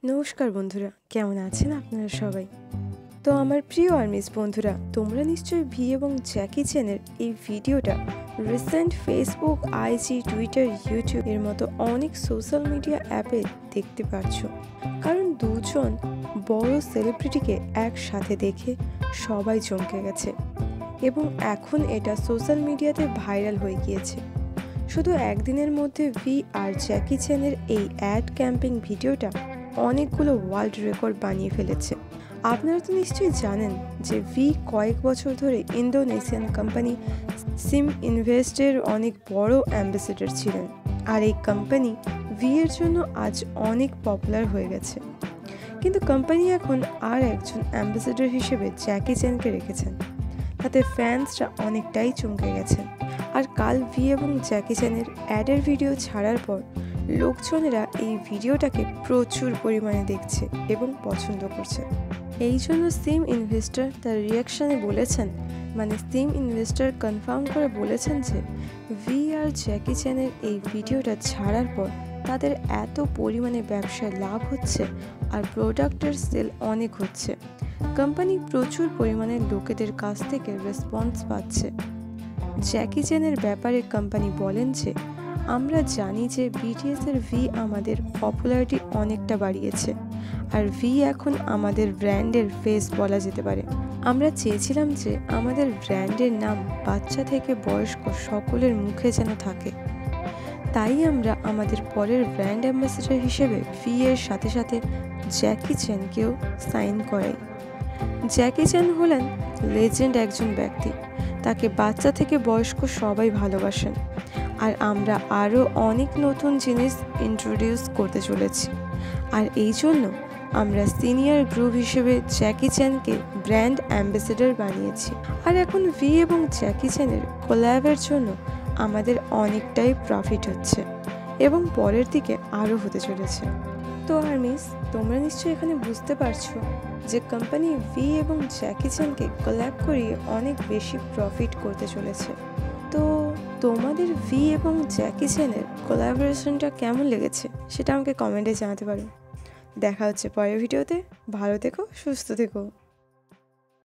নমস্কার বন্ধুরা, কেমন আছেন আপনারা সবাই? তো আমার প্রিয় আর্মিস বন্ধুরা, তোমরা নিশ্চয়ই ভি এবং জ্যাকি চ্যানের এই ভিডিওটা recent Facebook, IG, Twitter, YouTube এর মতো অনেক সোশ্যাল মিডিয়া অ্যাপে দেখতে পারছো। কারণ দুজন বড় সেলিব্রিটিকে একসাথে দেখে সবাই চমকে গেছে এবং এখন এটা সোশ্যাল মিডিয়াতে ভাইরাল হয়ে গিয়েছে। শুধু একদিনের মধ্যে ভি আর জ্যাকি চ্যানের এই অ্যাড ক্যাম্পিং ভিডিওটা অনেকগুলো ওয়ার্ল্ড রেকর্ড বানিয়ে ফেলেছে। আপনারা তো নিশ্চয়ই জানেন যে ভি কয়েক বছর ধরে ইন্দোনেশিয়ান কোম্পানি সিম ইনভেস্টের অনেক বড় অ্যাম্বাসেডর ছিলেন, আর এই কোম্পানি ভি এর জন্য আজ অনেক পপুলার হয়ে গেছে। কিন্তু কোম্পানি এখন আর একজন অ্যাম্বাসেডর হিসেবে জ্যাকি চ্যানকে রেখেছেন, তাতে ফ্যান্সরা অনেকটাই চমকে গেছেন। আর কাল ভি এবং জ্যাকি চ্যানের অ্যাডের ভিডিও ছাড়ার পর লোকজনেরা এই ভিডিওটাকে প্রচুর পরিমাণে দেখছে এবং পছন্দ করছে। এই জন্য সিম ইনভেস্টর তার রিয়াকশানে বলেছেন, সিম ইনভেস্টর কনফার্ম করে বলেছেন যে ভি আর জ্যাকি চ্যানের এই ভিডিওটা ছাড়ার পর তাদের এত পরিমাণে ব্যবসায় লাভ হচ্ছে আর প্রোডাক্টের সেল অনেক হচ্ছে। কোম্পানি প্রচুর পরিমাণে লোকেদের কাছ থেকে রেসপন্স পাচ্ছে। জ্যাকি চ্যানের ব্যাপারে কোম্পানি বলেন যে আমরা জানি যে বিটিএসের ভি আমাদের পপুলারিটি অনেকটা বাড়িয়েছে, আর ভি এখন আমাদের ব্র্যান্ডের ফেস বলা যেতে পারে। আমরা চেয়েছিলাম যে আমাদের ব্র্যান্ডের নাম বাচ্চা থেকে বয়স্ক সকলের মুখে যেন থাকে, তাই আমরা আমাদের পরের ব্র্যান্ড অ্যাম্বাসেডর হিসেবে ভি এর সাথে সাথে জ্যাকি চ্যানকেও সাইন করাই। জ্যাকি চ্যান হলেন লেজেন্ড একজন ব্যক্তি, তাকে বাচ্চা থেকে বয়স্ক সবাই ভালোবাসেন, আর আমরা আরও অনেক নতুন জিনিস ইন্ট্রোডিউস করতে চলেছি। আর এই জন্য আমরা সিনিয়র গ্রুপ হিসেবে জ্যাকি চ্যানকে ব্র্যান্ড অ্যাম্বাসেডর বানিয়েছি। আর এখন ভি এবং জ্যাকি চ্যানের কোল্যাবের জন্য আমাদের অনেকটাই প্রফিট হচ্ছে এবং পরের দিকে আরও হতে চলেছে। তো আর্মিস, তোমরা নিশ্চয়ই এখানে বুঝতে পারছো যে কোম্পানি ভি এবং জ্যাকি চ্যানকে কোল্যাব করিয়ে অনেক বেশি প্রফিট করতে চলেছে। তো তোমাদের ভি এবং জ্যাকি চ্যানের কোলাবোরেশনটা কেমন লেগেছে সেটা আমাকে কমেন্টে জানাতে পারো। দেখা হচ্ছে পরের ভিডিওতে। ভালো থেকো, সুস্থ থেকো।